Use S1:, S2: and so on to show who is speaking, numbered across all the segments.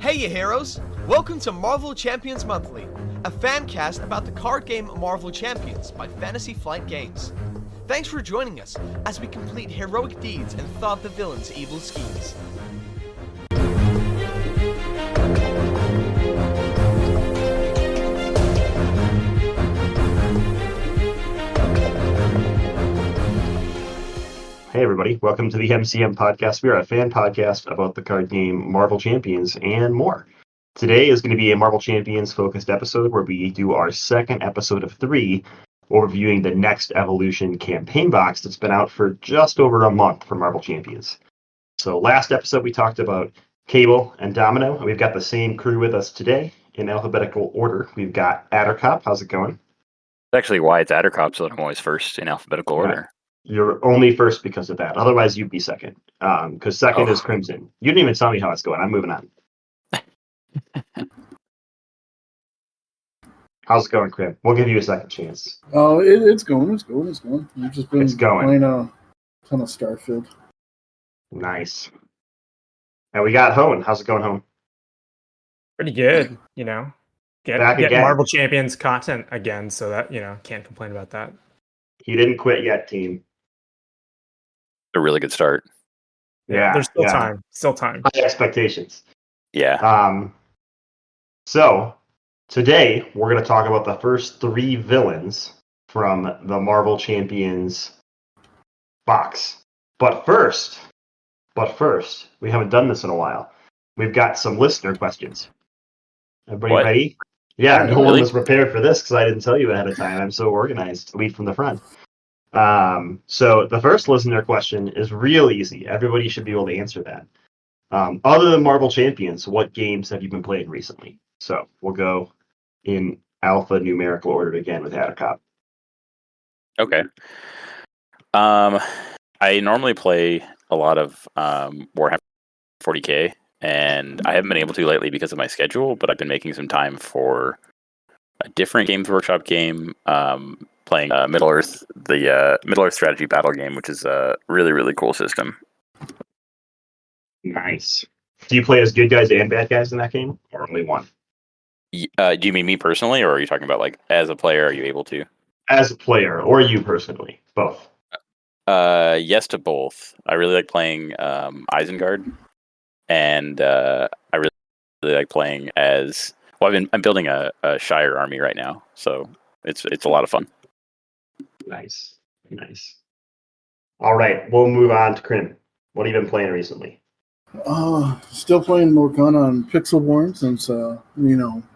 S1: Hey you heroes! Welcome to Marvel Champions Monthly, a fan cast about the card game Marvel Champions by Fantasy Flight Games. Thanks for joining us as we complete heroic deeds and thwart the villains' evil schemes.
S2: Hey everybody, welcome to the MCM podcast. We are a fan podcast about the card game Marvel Champions and more. Today is going to be a Marvel Champions focused episode where we do our second episode of 3, overviewing the Next Evolution campaign box that's been out for just over a month for Marvel Champions. So last episode we talked about Cable and Domino, and we've got the same crew with us today in alphabetical order. We've got Attercop. How's it going?
S3: That's actually why it's Attercop, so I'm always first in alphabetical order.
S2: You're only first because of that. Otherwise, you'd be second. Because second is Crimson. You didn't even tell me how it's going. I'm moving on. How's it going, Crim? We'll give you a second chance.
S4: Oh, it's going. We've just been playing a ton of Starfield.
S2: Nice. And we got Hone. How's it going, Hone?
S5: Pretty good, you know. Get Marvel Champions content again, so that, can't complain about that.
S2: You didn't quit yet, team.
S3: A really good start.
S2: Yeah.
S5: There's still time.
S2: High expectations.
S3: Yeah.
S2: So today we're going to talk about the first 3 villains from the Marvel Champions box. But first, we haven't done this in a while. We've got some listener questions. Everybody ready? Yeah, no one was prepared for this because I didn't tell you ahead of time. I'm so organized. Lead from the front. So the first listener question is real easy. Everybody should be able to answer that. Other than Marvel Champions, what games have you been playing recently? So we'll go in alpha numerical order again with Attercop.
S3: Okay. I normally play a lot of Warhammer 40k. And I haven't been able to lately because of my schedule, but I've been making some time for a different Games Workshop game, playing Middle Earth, the Middle Earth strategy battle game, which is a really, really cool system.
S2: Nice. Do you play as good guys and bad guys in that game, or only one?
S3: Do you mean me personally, or are you talking about like as a player? Are you able to? As
S2: a player, or you personally, both.
S3: Yes to both. I really like playing Isengard. And I really like playing as I'm building a Shire army right now, so it's a lot of fun.
S2: Nice. All right, we'll move on to Crim. What have you been playing recently?
S4: Still playing Morgana on Pixelborn since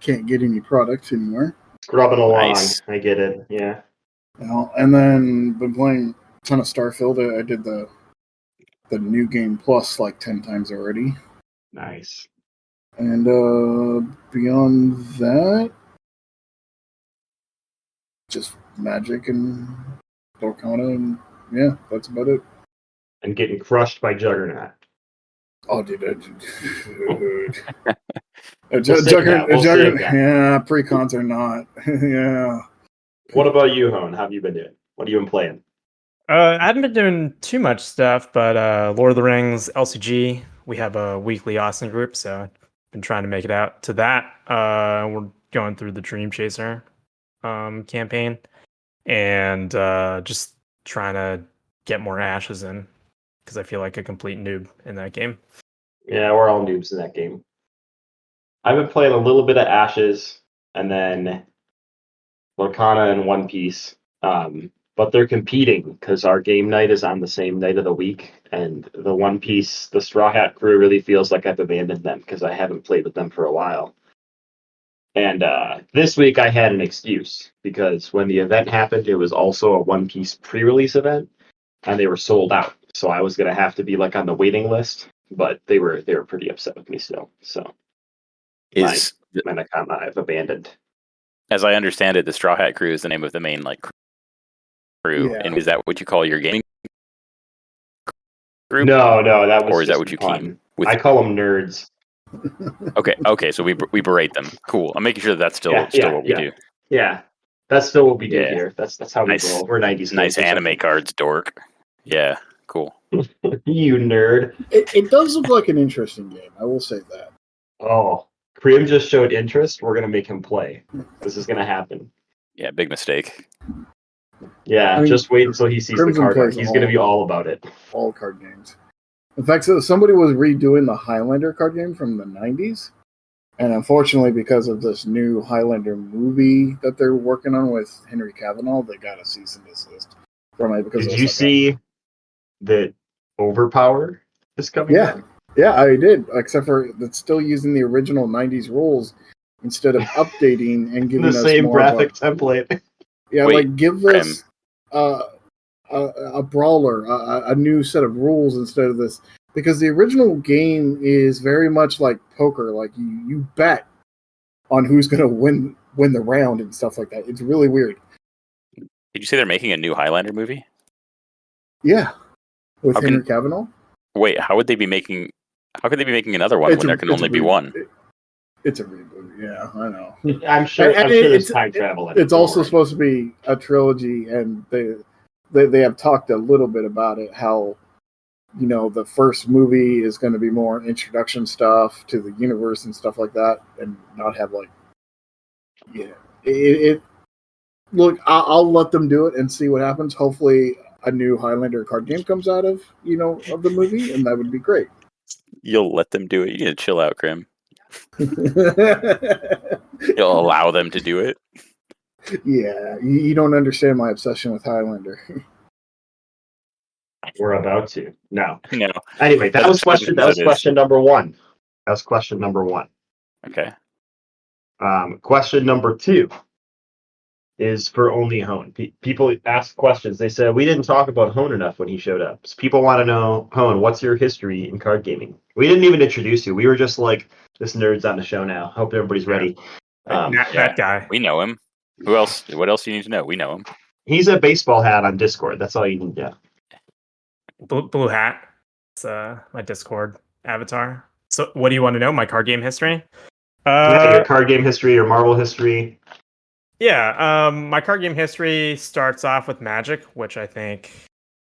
S4: can't get any products anymore.
S2: Scrubbing along.
S3: Nice.
S2: I get it. Yeah.
S4: And then been playing a ton of Starfield. I did the new game plus like 10 times already.
S2: Nice.
S4: And beyond that, just Magic and Dorkana, and yeah, that's about it.
S2: And getting crushed by Juggernaut.
S4: Oh, dude.
S2: Juggernaut.
S4: Yeah, pre-cons are not. Yeah.
S2: What about you, Hone? How have you been doing? What have you been playing?
S5: I haven't been doing too much stuff, but Lord of the Rings, LCG, we have a weekly Austin group, so I've been trying to make it out to that. We're going through the Dream Chaser campaign, and just trying to get more ashes in, because I feel like a complete noob in that game.
S2: Yeah, we're all noobs in that game. I've been playing a little bit of Ashes, and then Lorcana and One Piece. But they're competing because our game night is on the same night of the week, and the One Piece, the Straw Hat crew really feels like I've abandoned them because I haven't played with them for a while. And this week I had an excuse because when the event happened, it was also a One Piece pre-release event, and they were sold out. So I was gonna have to be like on the waiting list, but they were pretty upset with me still. So I've abandoned.
S3: As I understand it, the Straw Hat crew is the name of the main crew,
S4: yeah.
S3: And is that what you call your gaming group?
S2: No, that was.
S3: Or is that what you team with?
S2: I call them nerds.
S3: Okay, so we berate them. Cool. I'm making sure that's still what we do.
S2: Yeah, that's still what we do here. That's how we roll. We're 90s.
S3: Nice anime cards, dork. Yeah, cool.
S2: You nerd.
S4: It does look like an interesting game. I will say that.
S2: Oh, Cream just showed interest. We're gonna make him play. This is gonna happen.
S3: Yeah, big mistake.
S2: Yeah,
S4: I mean,
S2: just wait until he sees
S4: Crimson
S2: the card art.
S4: plays
S2: He's gonna be all about it.
S4: all card games. In fact, so somebody was redoing the Highlander card game from the 90s. And unfortunately, because of this new Highlander movie that they're working on with Henry Cavill, they got a cease and desist from it. Because
S2: Did
S4: it was
S2: you
S4: like
S2: see that Overpower is coming
S4: Yeah.
S2: back?
S4: Yeah, I did. Except for it's still using the original 90s rules instead of updating and giving
S2: The
S4: us
S2: same
S4: more
S2: graphic
S4: of a,
S2: template.
S4: yeah,
S3: Wait,
S4: like give us a brawler, a new set of rules instead of this. Because the original game is very much like poker. Like you bet on who's going to win the round and stuff like that. It's really weird.
S3: Did you say they're making a new Highlander movie?
S4: Yeah, with
S3: How can-
S4: Henry Cavill.
S3: Wait, how could they be making another one when there can only be one?
S4: It's a reboot. Yeah, I know.
S2: I'm sure.
S4: And
S2: I'm sure there's
S4: it's-
S2: time travel. In it,
S4: It's
S2: don't
S4: also
S2: worry.
S4: supposed to be a trilogy, and they have talked a little bit about it. How the first movie is going to be more introduction stuff to the universe and stuff like that, and not have it. Look, I'll let them do it and see what happens. Hopefully, a new Highlander card game comes out of of the movie, and that would be great.
S3: You'll let them do it. You need to chill out, Grim.
S4: Yeah,
S3: You'll allow them to do it.
S4: you don't understand my obsession with Highlander.
S2: We're about to. No.
S3: No.
S2: Anyway, that was question. That was
S3: That is-
S2: question number one. That was question number one.
S3: Okay.
S2: Question number two is for only Hone. People ask questions. They said we didn't talk about Hone enough when he showed up. So people want to know, Hone, what's your history in card gaming? We didn't even introduce you. We were just like, this nerd's on the show now. Hope everybody's ready.
S5: That guy.
S3: We know him. Who else? What else do you need to know? We know him.
S2: He's a baseball hat on Discord. That's all you need to know.
S5: Blue hat. It's my Discord avatar. So, what do you want to know? My card game history?
S2: Your card game history, your Marvel history.
S5: Yeah. My card game history starts off with Magic, which I think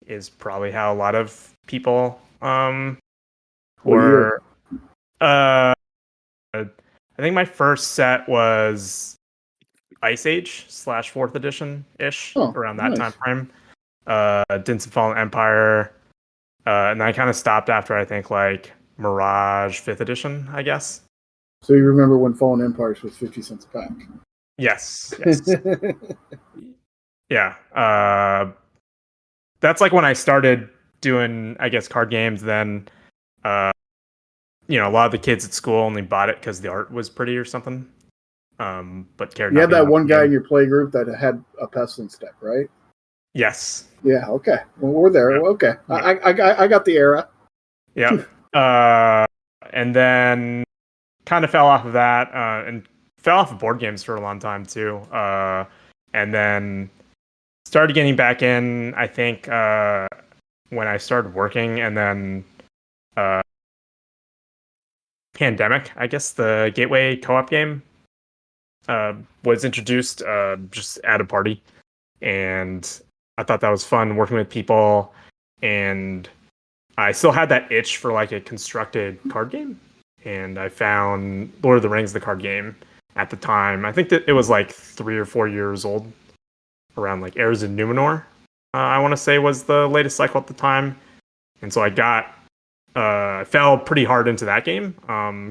S5: is probably how a lot of people were. I think my first set was Ice Age / 4th edition ish, around that
S4: nice.
S5: time frame. Did some Fallen Empire, and then I kind of stopped after I think like Mirage 5th edition, I guess.
S4: So you remember when Fallen Empires was 50 cents a pack?
S5: Yes. Yeah. That's like when I started doing, I guess, card games. Then, a lot of the kids at school only bought it because the art was pretty or something. But cared.
S4: You had
S5: nothing
S4: that one
S5: about the
S4: guy
S5: game.
S4: in your play group that had a Pestilence deck, right?
S5: Yes.
S4: Yeah. Okay. Well, we're there.
S5: Yeah.
S4: Okay. I got the era.
S5: Yeah. And then kind of fell off of that, and fell off of board games for a long time too. And then started getting back in, I think, when I started working, and then Pandemic, I guess the Gateway co-op game was introduced just at a party, and I thought that was fun working with people, and I still had that itch for like a constructed card game, and I found Lord of the Rings, the card game, at the time. I think that it was like 3 or 4 years old, around like Heirs of Numenor, I want to say was the latest cycle at the time. And so I fell pretty hard into that game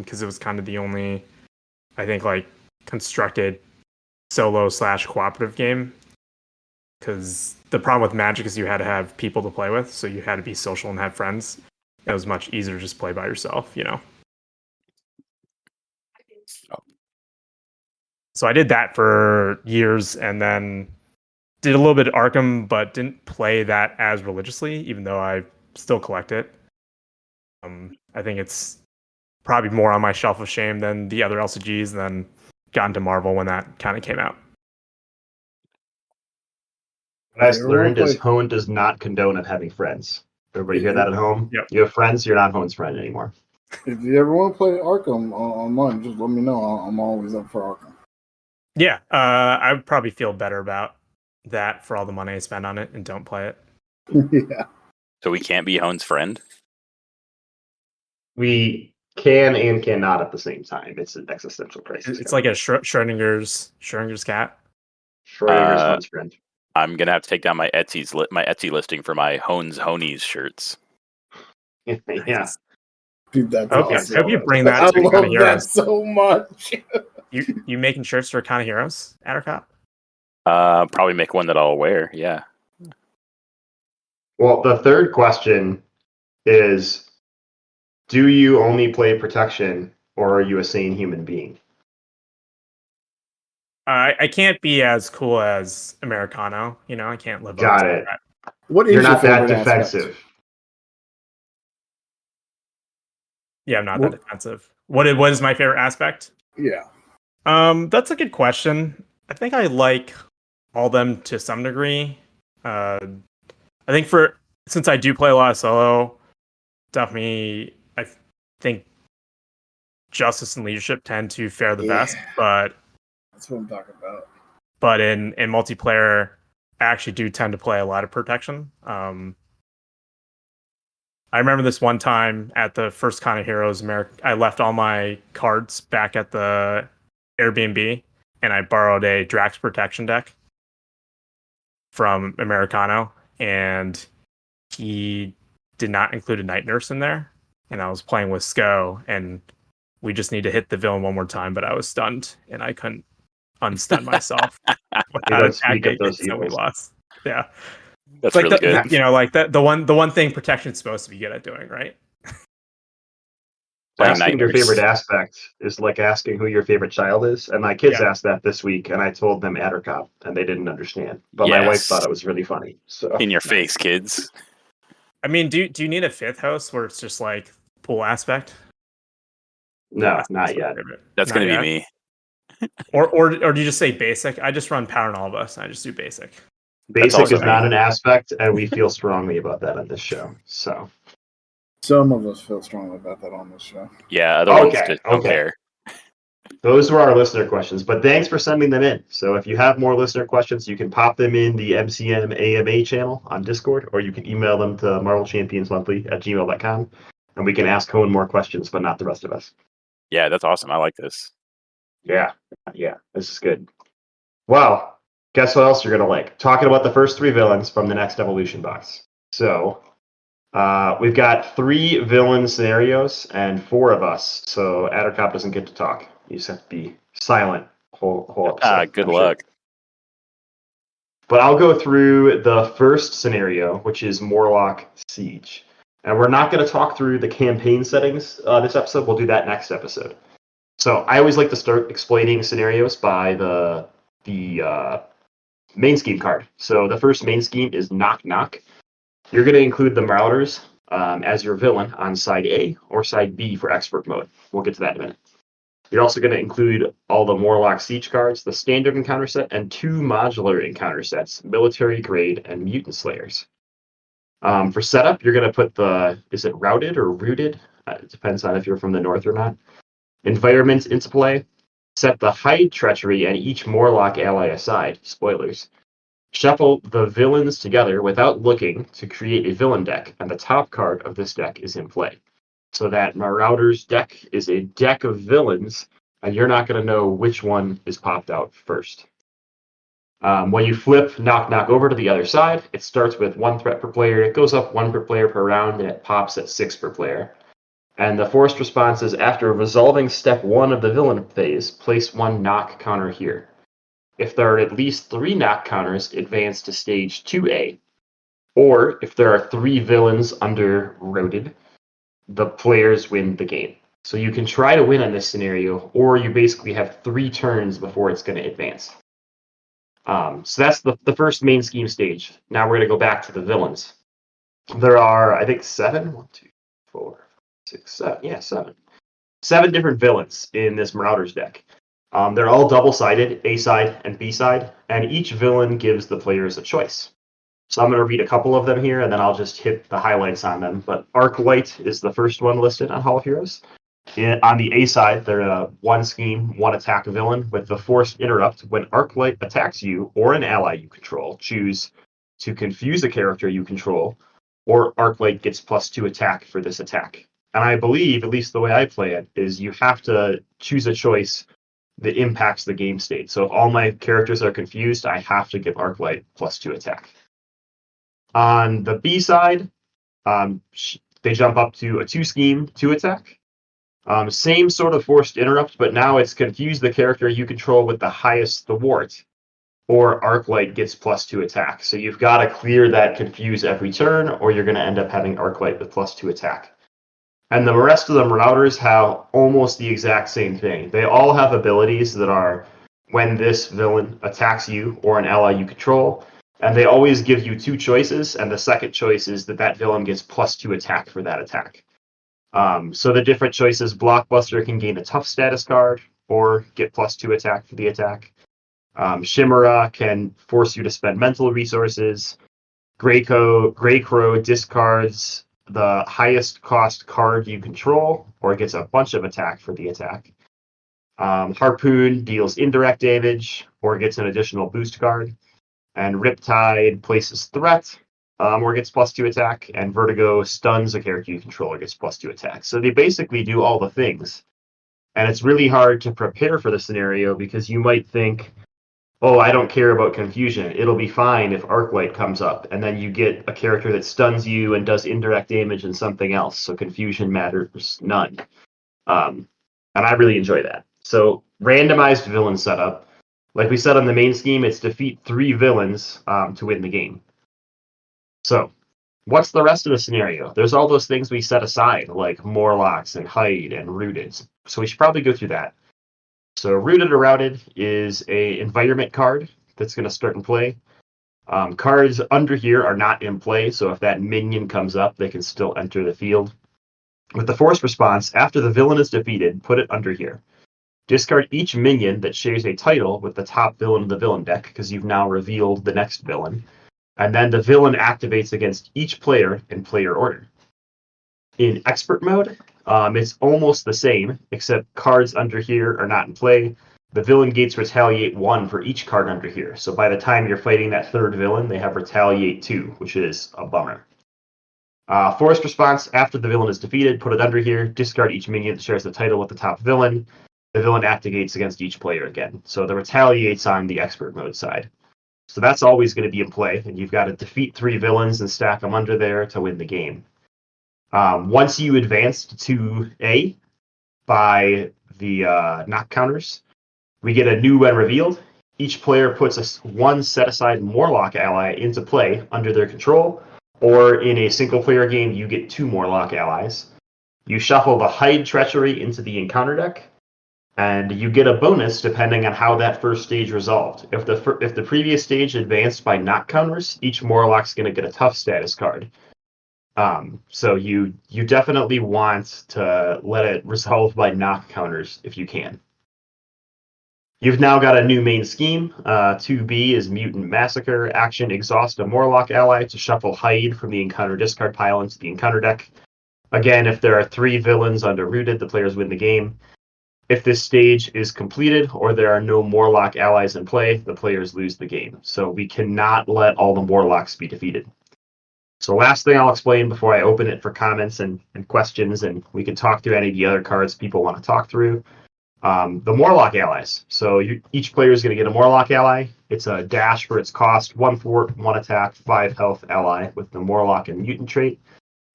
S5: because it was kind of the only, I think, like constructed solo / cooperative game. Because the problem with Magic is you had to have people to play with, so you had to be social and have friends. It was much easier to just play by yourself, So I did that for years, and then did a little bit of Arkham, but didn't play that as religiously, even though I still collect it. I think it's probably more on my shelf of shame than the other LCGs, and then got into Marvel when that kind of came out.
S2: What I learned is Hone does not condone of having friends. Everybody hear that at home?
S5: Yep.
S2: You have friends, you're not Hone's friend anymore.
S4: If you ever want to play Arkham online, just let me know. I'm always up for Arkham.
S5: Yeah, I would probably feel better about that for all the money I spend on it and don't play it.
S4: Yeah.
S3: So we can't be Hone's friend?
S2: We can and cannot at the same time. It's an existential crisis.
S5: It's like a Schrodinger's cat.
S2: Schrodinger's hunts friend.
S3: I'm gonna have to take down my Etsy listing for my Hones Honies shirts.
S2: Yeah.
S4: Dude, that's
S5: I
S4: awesome.
S5: hope you bring that
S4: I
S5: to Kind
S4: love
S5: of
S4: that
S5: Heroes.
S4: so much.
S5: You making shirts for Kind of Heroes, Attercop?
S3: Probably make one that I'll wear. Yeah.
S2: Well, the third question is, do you only play protection, or are you a sane human being?
S5: I can't be as cool as Americano. You know, I can't live
S2: Got
S5: up to
S2: it.
S5: that.
S4: What is
S2: You're
S4: your
S2: not that
S4: favorite aspect?
S2: defensive.
S5: Yeah, I'm not
S4: What-
S5: that defensive. What is my favorite aspect?
S4: Yeah.
S5: That's a good question. I think I like all them to some degree. I think since I do play a lot of solo, definitely I think justice and leadership tend to fare the best. But
S4: That's what I'm talking about.
S5: in multiplayer, I actually do tend to play a lot of protection. I remember this one time at the first Kind of Heroes I left all my cards back at the Airbnb, and I borrowed a Drax protection deck from Americano, and he did not include a Night Nurse in there. And I was playing with Sko, and we just need to hit the villain one more time, but I was stunned, and I couldn't unstun myself without
S2: don't speak of
S5: attacking,
S2: those
S5: so we
S2: evils.
S5: lost. Yeah.
S3: That's
S5: It's like
S3: really good.
S5: You know, like the one thing protection's supposed to be good at doing, right?
S3: Playing
S2: Asking
S3: Night
S2: your
S3: Nurse.
S2: favorite aspect is like asking who your favorite child is. And my kids
S5: Yeah.
S2: asked that this week, and I told them Attercop, and they didn't understand. But my wife
S3: Yes.
S2: thought it was really funny. So
S3: In your face, kids.
S5: I mean, do you need a fifth host where it's just like pool aspect?
S2: no,
S5: Pool
S2: not
S5: aspect's
S2: yet.
S5: my favorite.
S3: That's
S5: Not
S3: gonna
S5: yet?
S3: be me.
S5: Or do you just say basic? I just run Power and all of us. I just do basic.
S2: Basic
S3: also
S2: is
S3: me.
S2: not an aspect, and we feel strongly about that on this show. So
S4: Some of us feel strongly about that on this show.
S3: Yeah, other ones
S2: Okay,
S3: just don't
S2: okay.
S3: care.
S2: those were our listener questions. But thanks for sending them in. So if you have more listener questions, you can pop them in the MCM AMA channel on Discord, or you can email them to marvelchampionsmonthly@gmail.com, and we can ask Cohen more questions, but not the rest of us.
S3: Yeah, that's awesome. I like this.
S2: Yeah, this is good. Well, guess what else you're gonna like? Talking about the first three villains from the next Evolution box. So, we've got 3 villain scenarios and 4 of us. So Attercop doesn't get to talk. You just have to be silent whole episode.
S3: Good
S2: I'm sure.
S3: luck.
S2: But I'll go through the first scenario, which is Morlock Siege. And we're not going to talk through the campaign settings this episode. We'll do that next episode. So I always like to start explaining scenarios by the main scheme card. So the first main scheme is Knock Knock. You're going to include the Marauders as your villain on side A or side B for expert mode. We'll get to that in a minute. You're also going to include all the Morlock Siege cards, the standard encounter set, and 2 modular encounter sets, Military Grade and Mutant Slayers. For setup, you're going to put is it Routed or Rooted? It depends on if you're from the north or not. Environment into play. Set the Hide Treachery and each Morlock ally aside. Spoilers. Shuffle the villains together without looking to create a villain deck, and the top card of this deck is in play. So that Marauder's deck is a deck of villains, and you're not going to know which one is popped out first. When you flip Knock Knock over to the other side, it starts with 1 threat per player, it goes up 1 per player per round, and it pops at 6 per player. And the forced response is, after resolving step 1 of the villain phase, place 1 knock counter here. If there are at least 3 knock counters, advance to stage 2A. Or if there are 3 villains under Roaded, the players win the game. So you can try to win on this scenario, or you basically have 3 turns before it's going to advance. So that's the first main scheme stage. Now we're going to go back to the villains. There are, I think, 7. 1, 2, 4, 6, 7. Yeah, 7. 7 different villains in this Marauders deck. They're all double-sided, A side and B side, and each villain gives the players a choice. So I'm going to read a couple of them here, and then I'll just hit the highlights on them. But Arclight is the first one listed on Hall of Heroes. On the A side, they're a 1 scheme, 1 attack villain with the forced interrupt. When Arclight attacks you or an ally you control, choose to confuse a character you control, or Arclight gets +2 attack for this attack. And I believe, at least the way I play it, is you have to choose a choice that impacts the game state. So if all my characters are confused, I have to give Arclight +2 attack. On the B side, they jump up to a 2 scheme, 2 attack. Same sort of forced interrupt, but now it's confuse the character you control with the highest thwart, or Arclight gets +2 attack. So you've got to clear that confuse every turn, or you're going to end up having Arclight with +2 attack. And the rest of the Marauders have almost the exact same thing. They all have abilities that are when this villain attacks you or an ally you control, and they always give you 2 choices, and the second choice is that villain gets +2 attack for that attack. So the different choices, Blockbuster can gain a tough status card or get +2 attack for the attack. Chimera can force you to spend mental resources. Grey Crow discards the highest cost card you control or gets a bunch of attack for the attack. Harpoon deals indirect damage or gets an additional boost card. And Riptide places threat or gets +2 attack. And Vertigo stuns a character you control or gets +2 attack. So they basically do all the things. And it's really hard to prepare for the scenario because you might think, oh, I don't care about confusion. It'll be fine if Arclight comes up, and then you get a character that stuns you and does indirect damage and something else, so confusion matters none. And I really enjoy that. So randomized villain setup. Like we said on the main scheme, it's defeat 3 villains to win the game. So what's the rest of the scenario? There's all those things we set aside, like Morlocks and Hide and Rooted. So we should probably go through that. So Rooted or Routed is a environment card that's going to start in play. Cards under here are not in play, so if that minion comes up, they can still enter the field. With the forced response, after the villain is defeated, put it under here. Discard each minion that shares a title with the top villain of the villain deck, because you've now revealed the next villain. And then the villain activates against each player in player order. In expert mode, it's almost the same, except cards under here are not in play. The villain gates retaliate 1 for each card under here. So by the time you're fighting that third villain, they have retaliate 2, which is a bummer. Forced response, after the villain is defeated, put it under here. Discard each minion that shares the title with the top villain. The villain activates against each player again. So the retaliate's on the expert mode side. So that's always going to be in play, and you've got to defeat 3 villains and stack them under there to win the game. Once you advance to A by the knock counters, we get a new when revealed. Each player puts one set-aside Morlock ally into play under their control, or in a single-player game, you get 2 Morlock allies. You shuffle the Hide Treachery into the encounter deck, and you get a bonus depending on how that first stage resolved. If the previous stage advanced by knock counters, each Morlock's going to get a tough status card. So you definitely want to let it resolve by knock counters if you can. You've now got a new main scheme. 2B is Mutant Massacre. Action, exhaust a Morlock ally to shuffle Hide from the encounter discard pile into the encounter deck. Again, if there are 3 villains under Rooted, the players win the game. If this stage is completed or there are no Morlock allies in play, the players lose the game. So we cannot let all the Morlocks be defeated. So last thing I'll explain before I open it for comments and questions, and we can talk through any of the other cards people want to talk through. The Morlock allies. So each player is going to get a Morlock ally. It's a dash for its cost, 1 fort, 1 attack, 5 health ally with the Morlock and Mutant trait,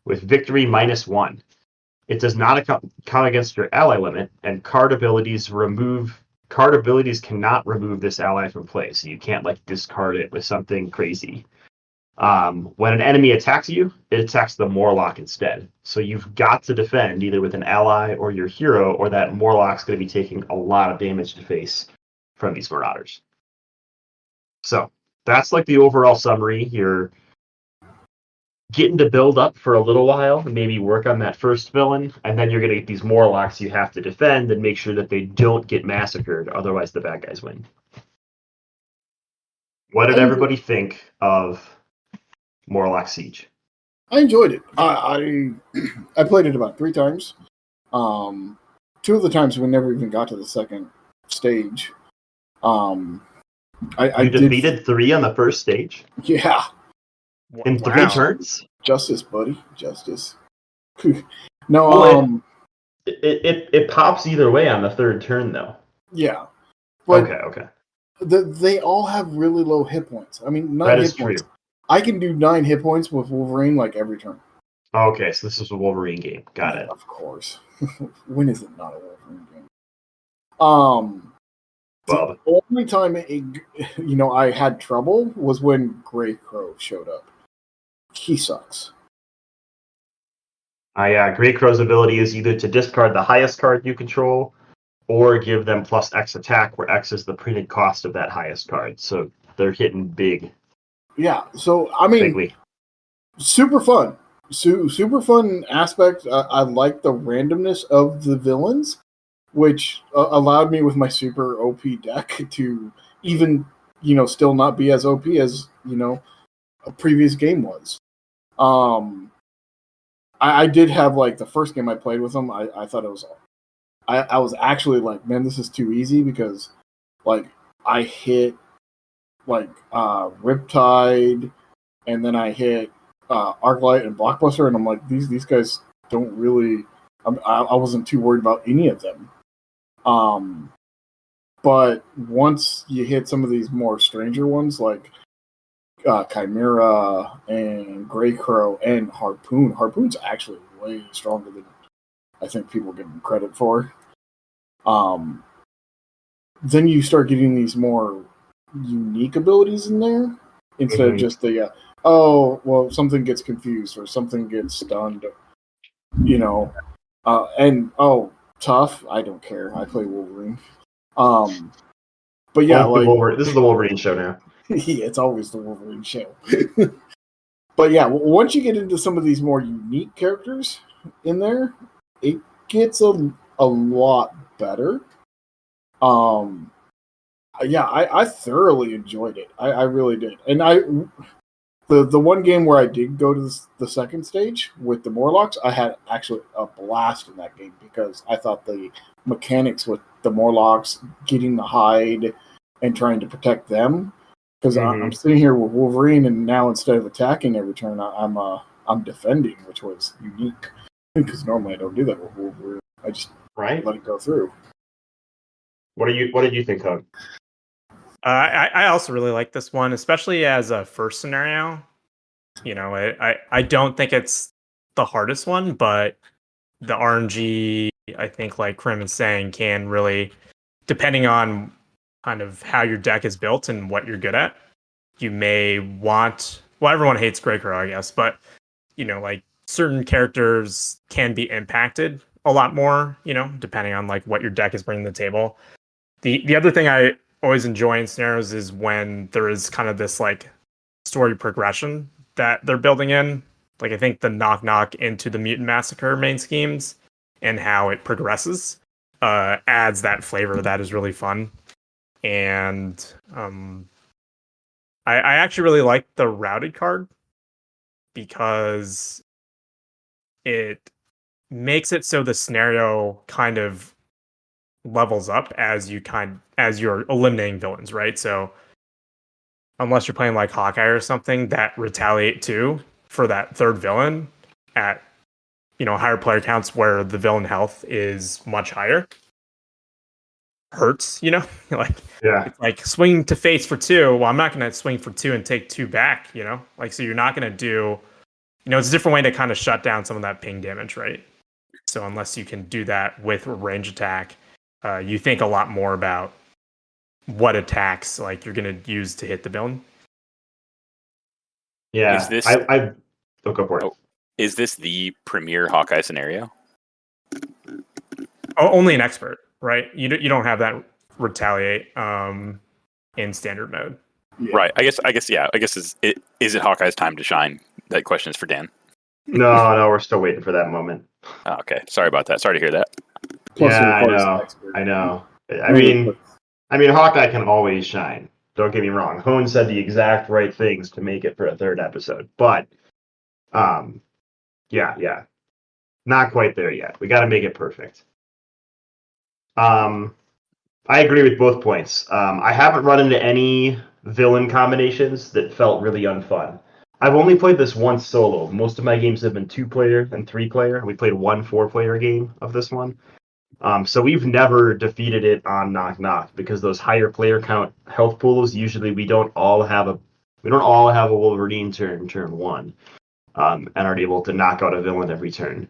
S2: with victory -1. It does not count against your ally limit, and card abilities cannot remove this ally from play, so you can't like discard it with something crazy. When an enemy attacks you, it attacks the Morlock instead. So you've got to defend either with an ally or your hero, or that Morlock's going to be taking a lot of damage to face from these Marauders. So that's like the overall summary. You're getting to build up for a little while, maybe work on that first villain, and then you're going to get these Morlocks you have to defend and make sure that they don't get massacred, otherwise the bad guys win. What did everybody think of Morlock Siege?
S4: I enjoyed it. I played it about 3 times. 2 of the times we never even got to the second stage.
S2: You defeated 3 on the first stage?
S4: Yeah.
S2: In 3 turns?
S4: Justice, buddy. Justice. No,
S2: Well, it pops either way on the third turn, though.
S4: yeah, but
S2: Okay.
S4: they all have really low hit points. I mean,
S2: That
S4: 9
S2: is
S4: hit points.
S2: true.
S4: I can do 9 hit points with Wolverine like every turn.
S2: Okay, so this is a Wolverine game. Got it.
S4: Of course. When is it not a Wolverine game? The
S2: Bub.
S4: only time I had trouble was when Grey Crow showed up. He sucks.
S2: Grey Crow's ability is either to discard the highest card you control, or give them plus X attack, where X is the printed cost of that highest card. So they're hitting big.
S4: Yeah, so I mean,
S2: Bigly.
S4: super fun. Super fun aspect. I like the randomness of the villains, which allowed me with my super OP deck to even, still not be as OP as, a previous game was. I did have, like, the first game I played with them, I thought it was, I was actually like, man, this is too easy because, like, I hit, like, Riptide, and then I hit Arclight and Blockbuster, and I'm like, these guys don't really. I wasn't too worried about any of them. But once you hit some of these more stranger ones, like Chimera and Grey Crow and Harpoon's actually way stronger than I think people give him credit for. Then you start getting these more unique abilities in there instead of just the something gets confused or something gets stunned, and tough. I don't care. I play Wolverine. But yeah,
S2: This is the Wolverine show now.
S4: yeah, it's always the Wolverine show. But yeah, once you get into some of these more unique characters in there, it gets a lot better. Yeah, I thoroughly enjoyed it. I really did. And the one game where I did go to the second stage with the Morlocks, I had actually a blast in that game because I thought the mechanics with the Morlocks getting the hide and trying to protect them. Because I'm sitting here with Wolverine, and now instead of attacking every turn, I'm defending, which was unique. Because normally I don't do that with Wolverine. I just let it go through.
S2: What did you think, Hug?
S5: I also really like this one, especially as a first scenario. I don't think it's the hardest one, but the RNG, I think, like Krim is saying, can really, depending on kind of how your deck is built and what you're good at, you may want. Well, everyone hates Grey Crow, I guess, but like certain characters can be impacted a lot more, depending on like what your deck is bringing to the table. The other thing I always enjoy in scenarios is when there is kind of this like story progression that they're building in. Like I think the knock into the Mutant Massacre main schemes and how it progresses adds that flavor that is really fun. And I actually really like the routed card because it makes it so the scenario kind of levels up as you're eliminating villains, right? So unless you're playing like Hawkeye or something that retaliate too for that third villain at higher player counts where the villain health is much higher, hurts, like it's like swing to face for 2. Well, I'm not going to swing for 2 and take 2 back, like, so you're not going to do, it's a different way to kind of shut down some of that ping damage, right? So unless you can do that with range attack, you think a lot more about what attacks like you're going to use to hit the villain.
S2: Yeah,
S3: Is this
S2: go for it.
S3: Is this the premier Hawkeye scenario?
S5: Only an expert, right? You don't have that retaliate in standard mode.
S3: Yeah. Right. I guess yeah. I guess is it Hawkeye's time to shine? That question is for Dan.
S2: No, we're still waiting for that moment.
S3: Oh, okay. Sorry about that. Sorry to hear that.
S4: Plus
S2: I know. I mean, Hawkeye can always shine. Don't get me wrong. Hone said the exact right things to make it for a third episode, but yeah, not quite there yet. We got to make it perfect. I agree with both points. I haven't run into any villain combinations that felt really unfun. I've only played this once solo. Most of my games have been 2-player and 3-player. We played one 4-player game of this one. So we've never defeated it on knock knock because those higher player count health pools usually we don't all have a Wolverine turn one, and are able to knock out a villain every turn.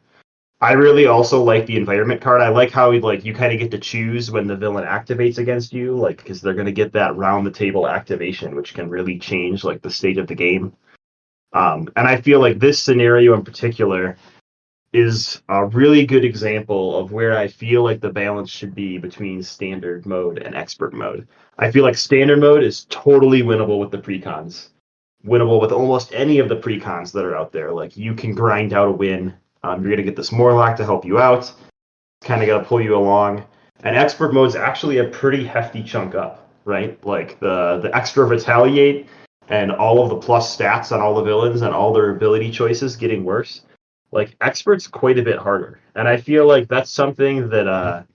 S2: I really also like the environment card. I like how you kind of get to choose when the villain activates against you, like because they're going to get that round the table activation, which can really change like the state of the game. And I feel like this scenario in particular is a really good example of where I feel like the balance should be between standard mode and expert mode. I feel like standard mode is totally winnable with the precons, winnable with almost any of the precons that are out there. Like you can grind out a win. You're going to get this Morlock to help you out. Kind of got to pull you along. And expert mode is actually a pretty hefty chunk up, right? Like the extra retaliate and all of the plus stats on all the villains and all their ability choices getting worse. Like expert's quite a bit harder, and I feel like that's something that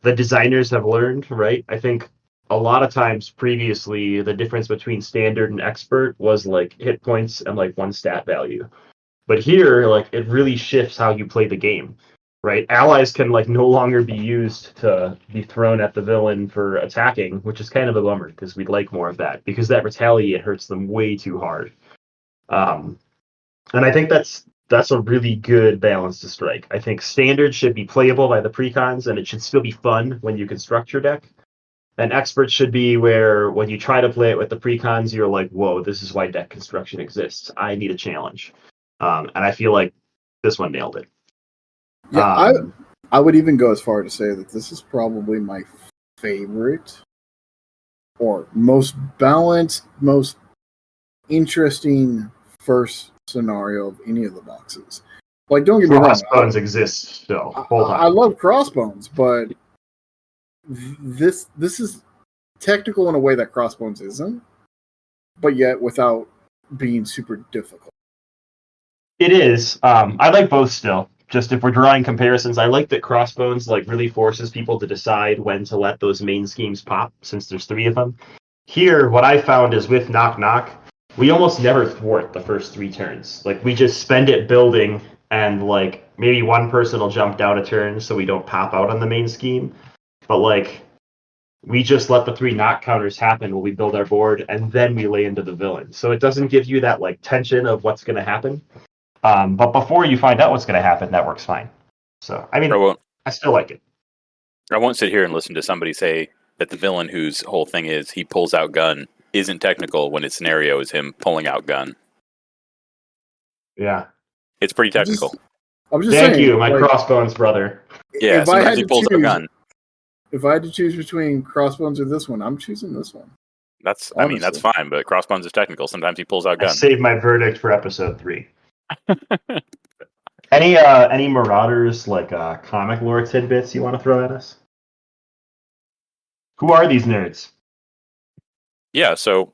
S2: the designers have learned, right? I think a lot of times previously the difference between standard and expert was like hit points and like one stat value, but here like it really shifts how you play the game, right? Allies can like no longer be used to be thrown at the villain for attacking, which is kind of a bummer because we'd like more of that because that retaliate hurts them way too hard. And I think that's a really good balance to strike. I think standard should be playable by the precons, and it should still be fun when you construct your deck. And expert should be where when you try to play it with the precons, you're like, whoa, this is why deck construction exists. I need a challenge. And I feel like this one nailed it.
S4: Yeah, I would even go as far to say that this is probably my favorite or most balanced, most interesting first scenario of any of the boxes. Like, don't get me wrong.
S2: Crossbones exists still. Hold on.
S4: I love Crossbones, but this is technical in a way that Crossbones isn't, but yet without being super difficult.
S2: It is. I like both still. Just if we're drawing comparisons, I like that Crossbones like really forces people to decide when to let those main schemes pop, since there's 3 of them. Here, what I found is with Knock Knock, we almost never thwart the first 3 turns. Like, we just spend it building, and, like, maybe one person will jump down a turn so we don't pop out on the main scheme. But, like, we just let the 3 knock counters happen while we build our board, and then we lay into the villain. So it doesn't give you that, like, tension of what's going to happen. But before you find out what's going to happen, that works fine. So, I mean, I still like it.
S3: I won't sit here and listen to somebody say that the villain whose whole thing is he pulls out gun isn't technical when its scenario is him pulling out gun.
S2: Yeah.
S3: It's pretty technical.
S4: I'm just
S2: Thank
S4: saying,
S2: you, my
S4: like,
S2: Crossbones brother.
S3: Yeah,
S4: if I had
S3: sometimes he
S4: to
S3: pulls out gun.
S4: If I had to choose between Crossbones or this one, I'm choosing this one.
S3: I mean, that's fine, but Crossbones is technical. Sometimes he pulls out
S2: I
S3: gun.
S2: saved my verdict for episode 3. Any Marauders, like comic lore tidbits you want to throw at us? Who are these nerds?
S3: Yeah, so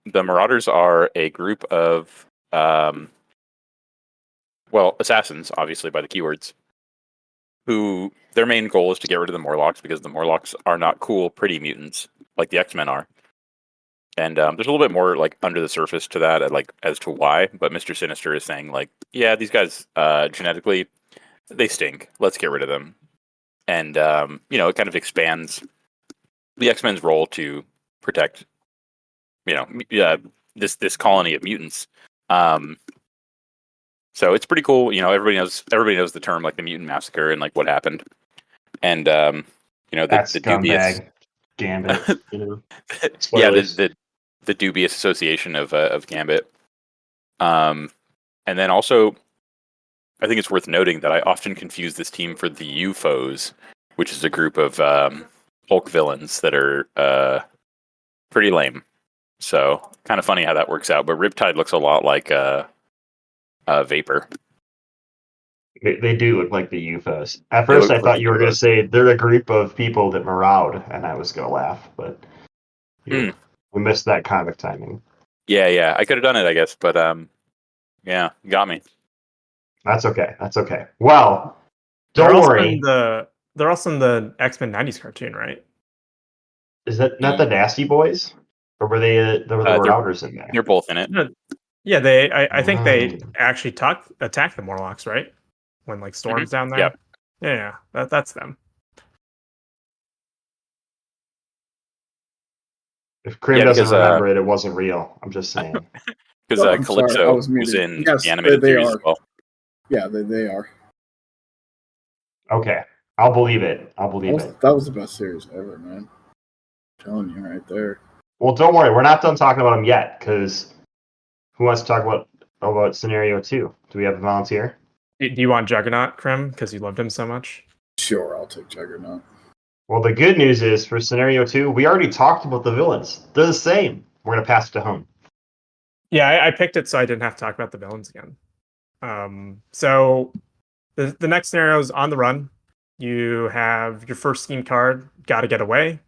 S3: the Marauders are a group of, assassins, obviously by the keywords, who their main goal is to get rid of the Morlocks because the Morlocks are not cool, pretty mutants like the X-Men are. And there's a little bit more like under the surface to that, like as to why. But Mr. Sinister is saying like, yeah, these guys genetically they stink. Let's get rid of them. And it kind of expands the X-Men's role to protect, this colony of mutants. So it's pretty cool. Everybody knows the term like the mutant massacre and like what happened. And the dubious
S2: Gambit.
S3: yeah, the dubious association of Gambit. And then also, I think it's worth noting that I often confuse this team for the UFOs, which is a group of Hulk villains that are pretty lame. So kind of funny how that works out. But Riptide looks a lot like Vapor.
S2: They do look like the UFOs. At first, I thought you were going to say they're a group of people that maraud, and I was going to laugh, but we missed that comic timing.
S3: Yeah, I could have done it, I guess, but yeah, you got me.
S2: That's okay. Well, don't worry.
S5: They're also in the X-Men 90s cartoon, right?
S2: Is that not the Nasty Boys? Or were there were the
S3: They're-
S2: Marauders in there?
S3: They're both in it.
S5: No, yeah, I think they
S2: Oh.
S5: actually attack the Morlocks, right? When like Storm's down there.
S3: Yep.
S5: Yeah, that's them.
S2: If Krim
S3: Yeah,
S2: doesn't
S3: because,
S2: remember it, it wasn't real. I'm just saying.
S3: Because
S4: Oh, I'm sorry, I
S3: Calypso
S4: was
S3: was
S4: muted.
S3: in
S4: Yes,
S3: the animated
S4: they
S3: series
S4: are.
S3: as well.
S4: Yeah, they are.
S2: Okay, I'll believe it. I'll believe it.
S4: That was the best series ever, man. I'm telling you right there.
S2: Well, don't worry, we're not done talking about them yet. Because who wants to talk about scenario 2? Do we have a volunteer?
S5: Do you want Juggernaut, Krim, because you loved him so much?
S4: Sure, I'll take Juggernaut.
S2: Well, the good news is for scenario 2, we already talked about the villains. They're the same. We're gonna pass it to Home.
S5: Yeah, I picked it so I didn't have to talk about the villains again. So the next scenario is on the run. You have your first scheme card, got to get away.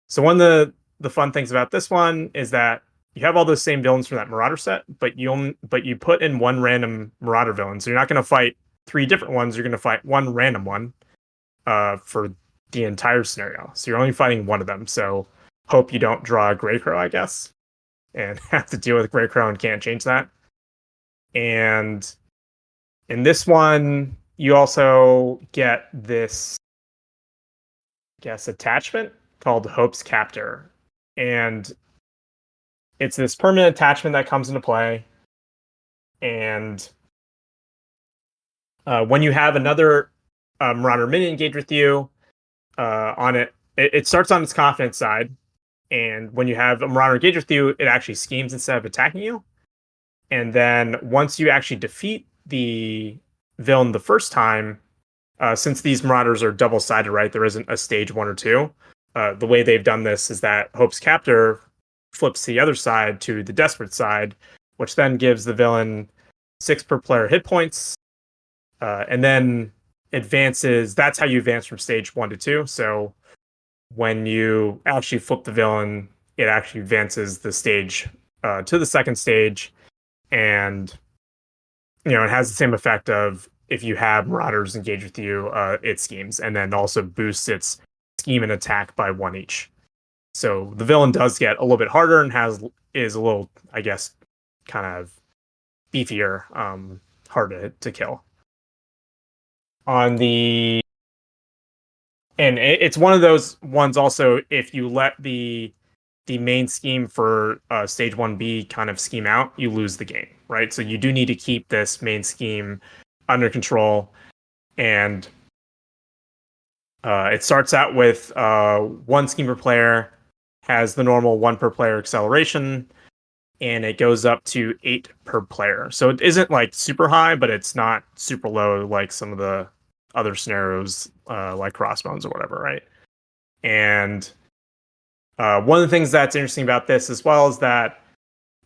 S5: So one of the fun things about this one is that you have all those same villains from that Marauder set, but you put in one random Marauder villain. So you're not going to fight 3 different ones. You're going to fight one random one for the entire scenario. So you're only fighting one of them. So hope you don't draw a Grey Crow, I guess, and have to deal with Grey Crow and can't change that. And in this one, you also get this, I guess, attachment called Hope's Captor. And it's this permanent attachment that comes into play. And when you have another Marauder minion engage with you on it starts on its confidence side. And when you have a Marauder engage with you, it actually schemes instead of attacking you. And then once you actually defeat the villain the first time, since these Marauders are double-sided, right, there isn't a stage 1 or 2. The way they've done this is that Hope's Captor flips to the other side, to the Desperate side, which then gives the villain 6 per player hit points, and then advances. That's how you advance from stage 1 to 2. So when you actually flip the villain, it actually advances the stage to the second stage, and it has the same effect of if you have Marauders engage with you, it schemes, and then also boosts its scheme and attack by 1 each. So the villain does get a little bit harder and is a little, I guess, kind of beefier, hard to kill. And it's one of those ones also, if you let the main scheme for stage 1B kind of scheme out, you lose the game, right? So you do need to keep this main scheme under control. And it starts out with 1 scheme per player, has the normal 1 per player acceleration, and it goes up to 8 per player. So it isn't like super high, but it's not super low like some of the other scenarios like Crossbones or whatever, right? And one of the things that's interesting about this as well is that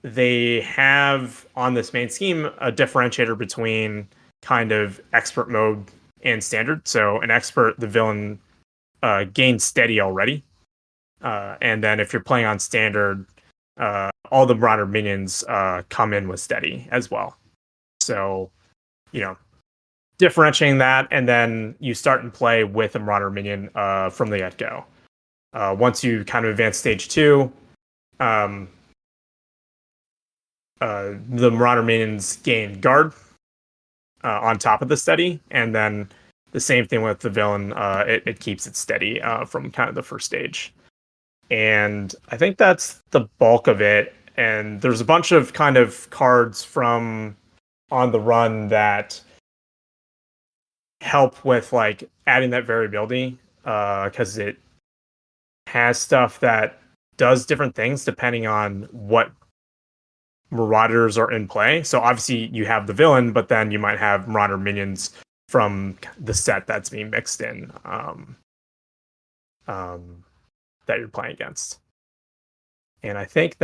S5: they have on this main scheme a differentiator between kind of expert mode and standard. So an expert, the villain gains steady already. And then if you're playing on standard, all the Marauder minions come in with steady as well. So, differentiating that, and then you start and play with a Marauder minion from the get-go. Once you kind of advance stage 2, the Marauder minions gain guard on top of the steady, and then the same thing with the villain. It keeps it steady from kind of the first stage. And I think that's the bulk of it. And there's a bunch of kind of cards from On the Run that help with like adding that variability, because it has stuff that does different things depending on what Marauders are in play. So obviously you have the villain, but then you might have Marauder minions from the set that's being mixed in, that you're playing against. And I think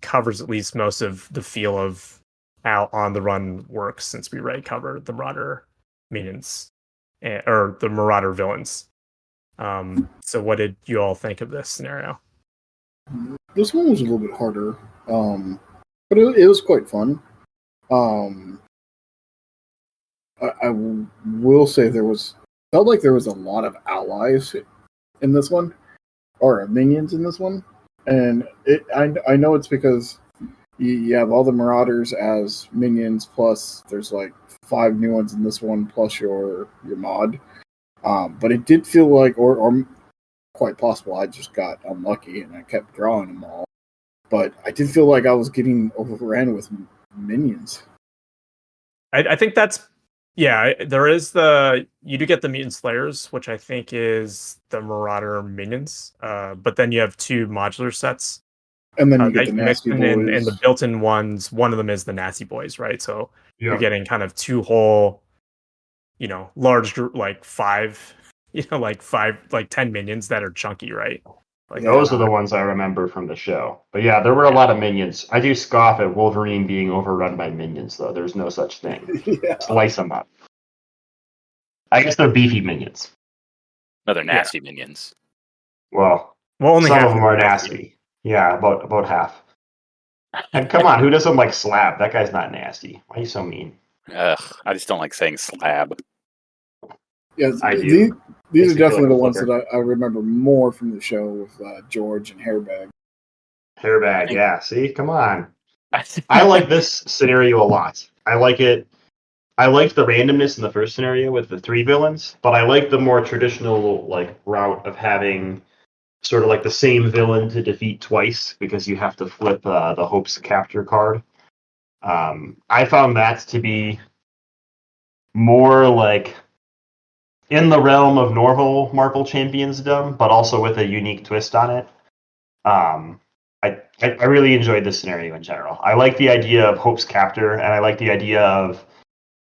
S5: covers at least most of the feel of how On the Run works, since we already covered the Marauder minions or the Marauder villains. So what did you all think of this scenario?
S4: This one was a little bit harder, but it was quite fun. I will say felt like there was a lot of allies in this one, or minions in this one, And I know it's because you have all the Marauders as minions, plus there's like 5 new ones in this one, plus your mod. But it did feel like, or quite possible, I just got unlucky and I kept drawing them all. But I did feel like I was getting overran with minions.
S5: I think that's there is you do get the mutant slayers, which I think is the marauder minions, but then you have 2 modular sets,
S4: And then you
S5: that
S4: get the
S5: you mix
S4: nasty
S5: in,
S4: boys.
S5: and the built-in ones, one of them is the nasty boys, right? So
S2: Yeah.
S5: you're getting kind of 2 whole, large like 5, like 5, like 10 minions that are chunky, right? Like
S2: Those are the ones I remember from the show. But yeah, there were a lot of minions. I do scoff at Wolverine being overrun by minions, though. There's no such thing.
S4: Yeah.
S2: Slice them up. I guess they're beefy minions.
S3: No, they're nasty minions.
S2: Well,
S5: only
S2: some
S5: half
S2: of them are nasty. Yeah, about half. And come on, who doesn't like Slab? That guy's not nasty. Why are you so mean?
S3: Ugh, I just don't like saying slab.
S4: Yes,
S2: I do.
S4: These
S2: Makes
S4: are
S2: me feel
S4: definitely
S2: like a
S4: the ones
S2: fucker.
S4: that I remember more from the show with George and Hairbag.
S2: Hairbag, yeah. See, come on. I like this scenario a lot. I like it. I liked the randomness in the first scenario with the 3 villains, but I like the more traditional route of having sort of like the same villain to defeat twice because you have to flip the Hope's capture card. I found that to be more like in the realm of normal Marvel Championsdom, but also with a unique twist on it. I really enjoyed this scenario in general. I like the idea of Hope's captor, and I like the idea of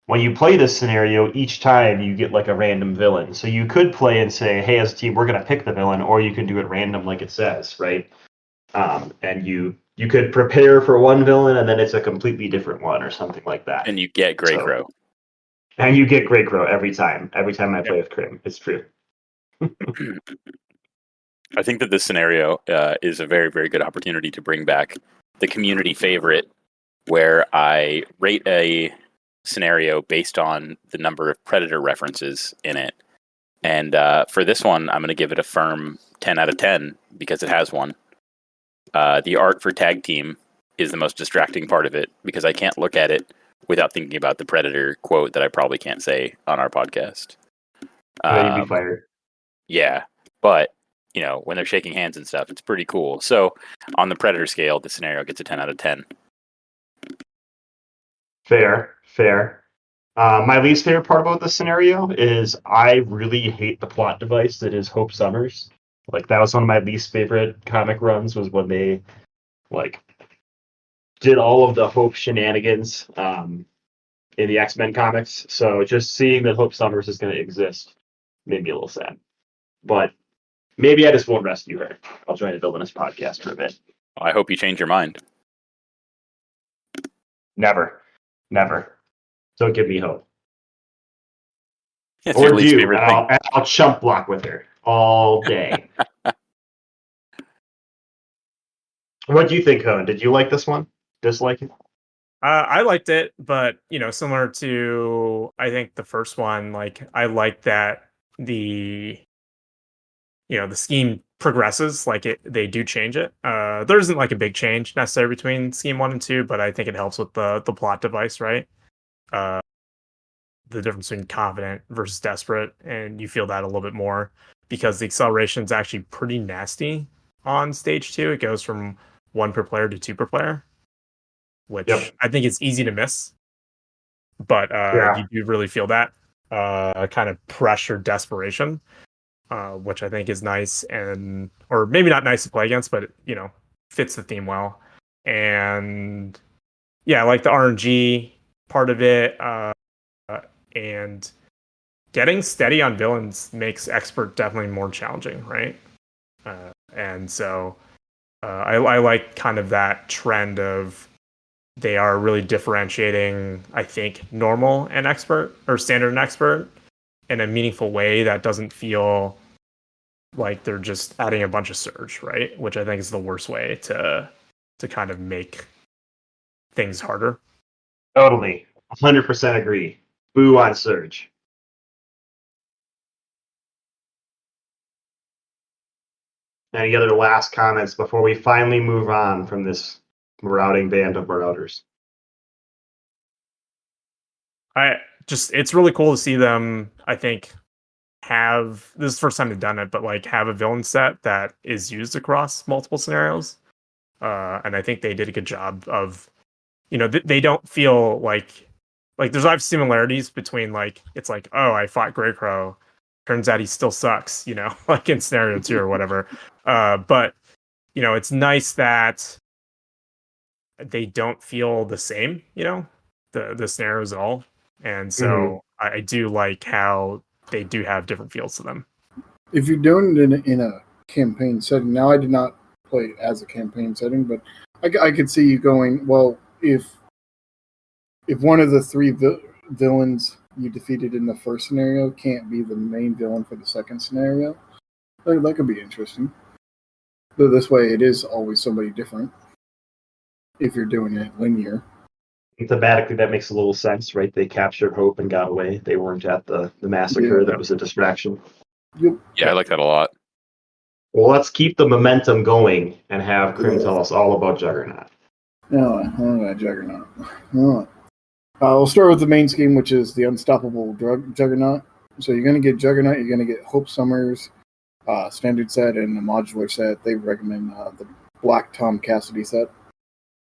S2: when you play this scenario, each time you get like a random villain. So you could play and say, hey, as a team, we're going to pick the villain, or you can do it random like it says, right? And you could prepare for one villain, and then it's a completely different one or something like that.
S3: And you get Grey Crow.
S2: And you get Grey Crow every time. Every time I play with Krim. It's true.
S3: I think that this scenario is a very, very good opportunity to bring back the community favorite, where I rate a scenario based on the number of Predator references in it. And for this one, I'm going to give it a firm 10 out of 10 because it has one. The art for tag team is the most distracting part of it because I can't look at it without thinking about the Predator quote that I probably can't say on our podcast.
S2: You'd be fired.
S3: Yeah, but when they're shaking hands and stuff, it's pretty cool. So on the Predator scale, the scenario gets a 10 out of 10.
S2: Fair. My least favorite part about this scenario is I really hate the plot device that is Hope Summers. Like, that was one of my least favorite comic runs, was when they did all of the Hope shenanigans in the X-Men comics. So just seeing that Hope Summers is going to exist made me a little sad. But maybe I just won't rescue her. I'll join the Villainous podcast for a bit.
S3: I hope you change your mind.
S2: Never. Don't give me hope.
S3: It's
S2: Or
S3: your least
S2: do,
S3: favorite
S2: and
S3: thing.
S2: I'll chump block with her all day. What do you think, Cohen? Did you like this one? Dislike it?
S5: I liked it, but similar to I think the first one, like I like that the scheme progresses, like they do change it. There isn't like a big change necessarily between scheme 1 and 2, but I think it helps with the plot device, right? The difference between confident versus desperate, and you feel that a little bit more because the acceleration is actually pretty nasty on stage 2. It goes from 1 per player to 2 per player, which I think is easy to miss, but you do really feel that kind of pressure desperation, which I think is nice, or maybe not nice to play against, but fits the theme well. And yeah, I like the RNG part of it, and getting steady on villains makes expert definitely more challenging, right? And so I like kind of that trend of they are really differentiating, I think, normal and expert, or standard and expert, in a meaningful way that doesn't feel like they're just adding a bunch of surge, right? Which I think is the worst way to kind of make things harder.
S2: Totally. 100% agree. Boo on Surge. Any other last comments before we finally move on from this marauding band of marauders?
S5: It's really cool to see them, I think, have this is the first time they've done it, but like have a villain set that is used across multiple scenarios. And I think they did a good job of, they don't feel like there's obvious similarities between like it's like, oh, I fought Grey Crow, turns out he still sucks, like in scenario 2 or whatever. But it's nice that they don't feel the same, the scenarios at all. And so I do like how they do have different feels to them.
S4: If you're doing it in a campaign setting, now I did not play it as a campaign setting, but I could see you going, well, if one of the three villains you defeated in the first scenario can't be the main villain for the second scenario, that could be interesting. But this way, it is always somebody different if you're doing it linear.
S2: Thematically, that makes a little sense, right? They captured Hope and got away. They weren't at the massacre.
S4: Yeah.
S2: That was a distraction.
S4: Yep.
S3: Yeah, I like that a lot.
S2: Well, let's keep the momentum going and have Krim tell us all about Juggernaut.
S4: Juggernaut. All right. We'll start with the main scheme, which is the Unstoppable Juggernaut. So you're going to get Juggernaut, you're going to get Hope Summers standard set and the modular set. They recommend the Black Tom Cassidy set.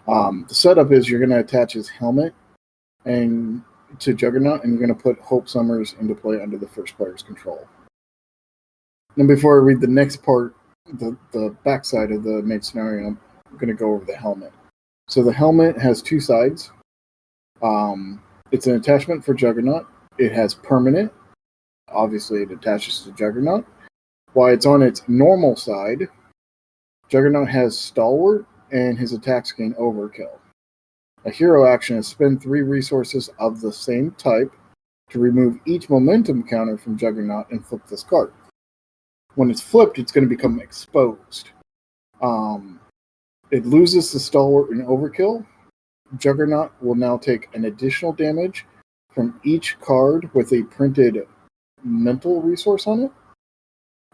S4: The setup is you're going to attach his helmet and to Juggernaut, and you're going to put Hope Summers into play under the first player's control. And before I read the next part, the backside of the main scenario, I'm going to go over the helmet. So the helmet has two sides. It's an attachment for Juggernaut. It has permanent. Obviously, it attaches to Juggernaut. While it's on its normal side, Juggernaut has Stalwart, and his attacks gain Overkill. A hero action is spend 3 resources of the same type to remove each momentum counter from Juggernaut and flip this card. When it's flipped, it's going to become exposed. It loses the Stalwart and Overkill. Juggernaut will now take an additional damage from each card with a printed mental resource on it.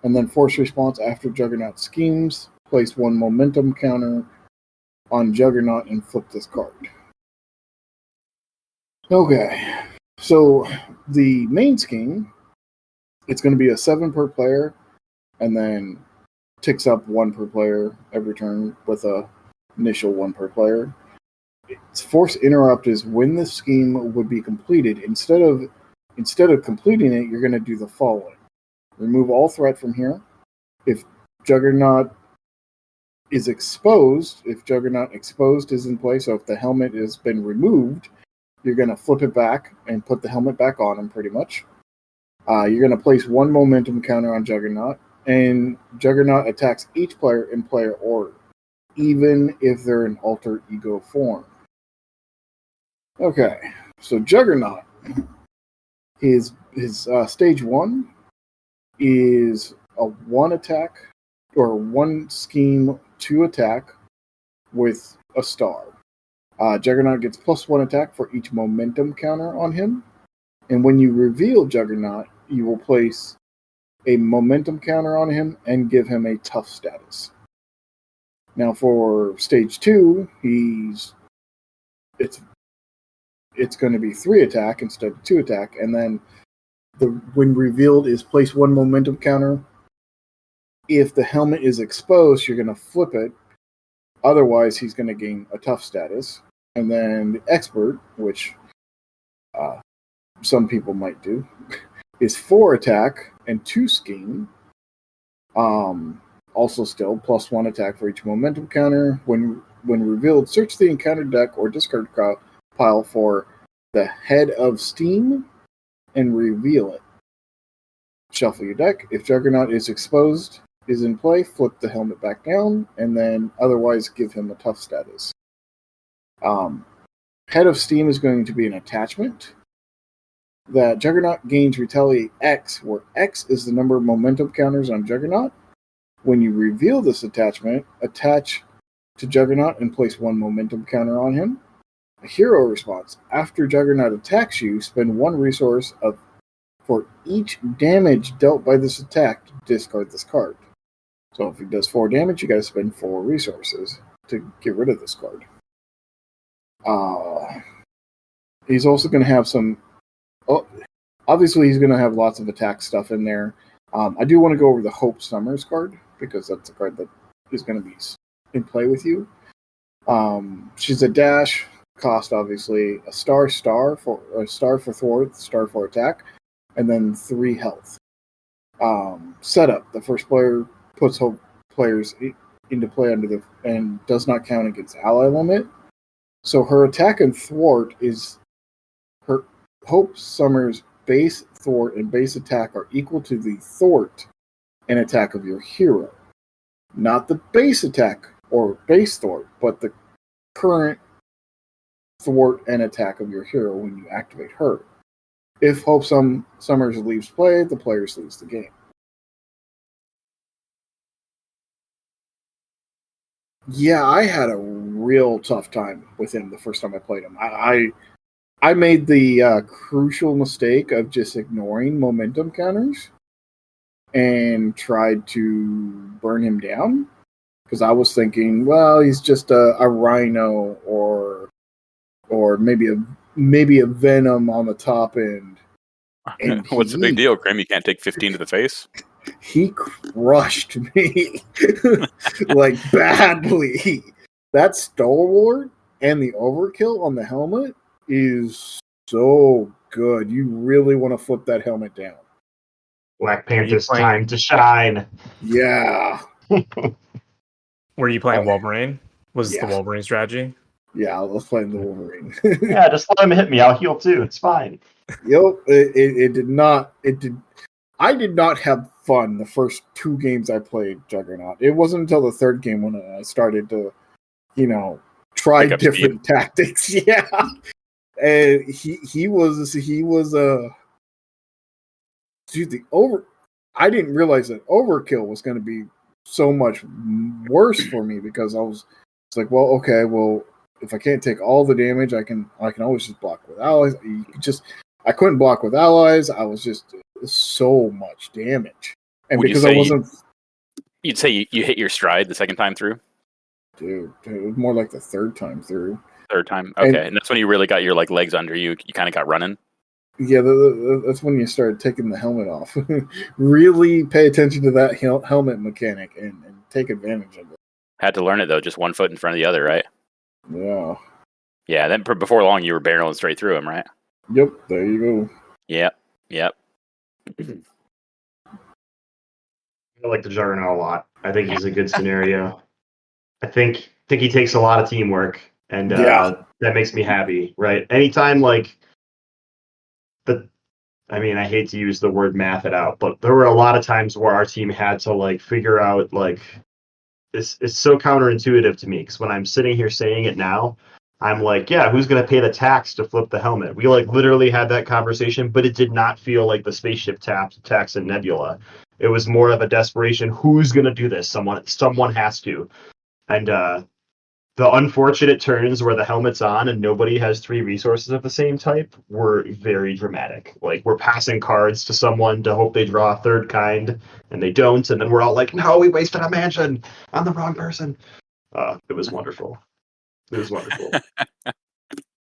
S4: And then force response after Juggernaut schemes, place 1 momentum counter on Juggernaut and flip this card. Okay, so the main scheme, it's going to be a 7 per player, and then ticks up 1 per player every turn with a initial 1 per player. Its force interrupt is when the scheme would be completed. Instead of completing it, you're going to do the following. Remove all threat from here. If Juggernaut is exposed, if Juggernaut exposed is in place, so if the helmet has been removed, you're going to flip it back and put the helmet back on him pretty much. You're going to place 1 momentum counter on Juggernaut, and Juggernaut attacks each player in player order, even if they're in alter ego form. Okay, so Juggernaut, his stage 1 is a 1 attack or 1 scheme 2 attack with a star. Juggernaut gets +1 attack for each momentum counter on him, and when you reveal Juggernaut, you will place a momentum counter on him and give him a tough status. Now for stage 2, it's going to be 3 attack instead of 2 attack, and then when revealed is place 1 momentum counter. If the helmet is exposed, you're going to flip it. Otherwise, he's going to gain a tough status. And then the expert, which some people might do, is 4 attack and 2 scheme. Also still +1 attack for each momentum counter. When revealed, search the encounter deck or discard pile for the head of steam and reveal it. Shuffle your deck. If Juggernaut is exposed, is in play, flip the helmet back down, and then otherwise give him a tough status. Head of Steam is going to be an attachment that Juggernaut gains Retaliate X, where X is the number of momentum counters on Juggernaut. When you reveal this attachment, attach to Juggernaut and place 1 momentum counter on him. A hero response. After Juggernaut attacks you, spend 1 resource for each damage dealt by this attack to discard this card. So if he does 4 damage, you got to spend 4 resources to get rid of this card. He's also going to have some. Oh, obviously, he's going to have lots of attack stuff in there. I do want to go over the Hope Summers card because that's a card that is going to be in play with you. She's a dash cost, obviously a star for thwart, star for attack, and then 3 health. Setup: the first player puts Hope players into play and does not count against ally limit. So her attack and thwart is her Hope Summers base thwart and base attack are equal to the thwart and attack of your hero. Not the base attack or base thwart, but the current thwart and attack of your hero when you activate her. If Hope Summers leaves play, the player leaves the game. Yeah, I had a real tough time with him the first time I played him. I made the crucial mistake of just ignoring momentum counters and tried to burn him down because I was thinking, well, he's just a rhino or maybe a venom on the top end. And
S3: What's the big deal, Grim? You can't take 15 to the face?
S4: He crushed me like badly. That Stalwart and the overkill on the helmet is so good. You really want to flip that helmet down.
S2: Black Panther's time to shine.
S4: Yeah.
S5: Were you playing Wolverine? Was the Wolverine strategy?
S4: Yeah, let's play the Wolverine.
S2: Yeah, just let him hit me. I'll heal too. It's fine.
S4: Yep. It did not. I did not have fun the first 2 games I played Juggernaut. It wasn't until the 3rd game when I started to, try different tactics. Yeah. And he was I didn't realize that overkill was going to be so much worse for me because it's like, well, okay, well, if I can't take all the damage, I can always just block with allies. I couldn't block with allies. I was just so much damage, and because I wasn't.
S3: You'd say you hit your stride the second time through?
S4: Dude, it was more like the 3rd time through.
S3: 3rd time? Okay. And that's when you really got your legs under you. You kind of got running?
S4: Yeah, that's when you started taking the helmet off. Really pay attention to that helmet mechanic and take advantage of it.
S3: Had to learn it, though. Just one foot in front of the other, right?
S4: Yeah.
S3: Yeah, then before long, you were barreling straight through him, right?
S4: Yep, there you go.
S3: Yep.
S2: I like the Juggernaut a lot. I think he's a good scenario. I think he takes a lot of teamwork, and that makes me happy, right? Anytime, I hate to use the word math it out, but there were a lot of times where our team had to, figure out, it's so counterintuitive to me, because when I'm sitting here saying it now, I'm like, yeah, who's going to pay the tax to flip the helmet? We, literally had that conversation, but it did not feel like the spaceship tax in Nebula. It was more of a desperation. Who's going to do this? Someone has to. And the unfortunate turns where the helmet's on and nobody has 3 resources of the same type were very dramatic. We're passing cards to someone to hope they draw a 3rd kind, and they don't, and then we're all like, no, we wasted a mansion on the wrong person. It was wonderful. It was wonderful.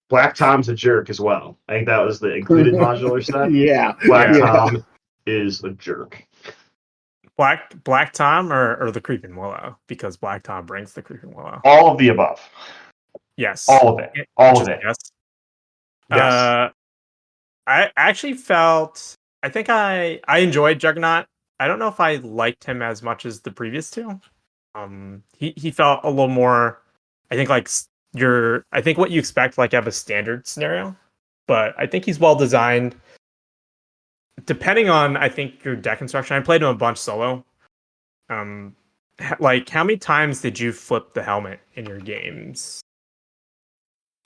S2: Black Tom's a jerk as well. I think that was the included modular set.
S4: Yeah.
S2: Black Tom is a jerk.
S5: Black Tom or the Creeping Willow, because Black Tom brings the Creeping Willow.
S2: All of the above.
S5: Yes.
S2: All of it. All of it.
S5: Yes.
S2: Yes.
S5: I actually felt. I think I enjoyed Juggernaut. I don't know if I liked him as much as the previous 2. He felt a little more. I think I think what you expect out of a standard scenario, but I think he's well designed. Depending on, I think, your deck construction. I played him a bunch solo. How many times did you flip the helmet in your games?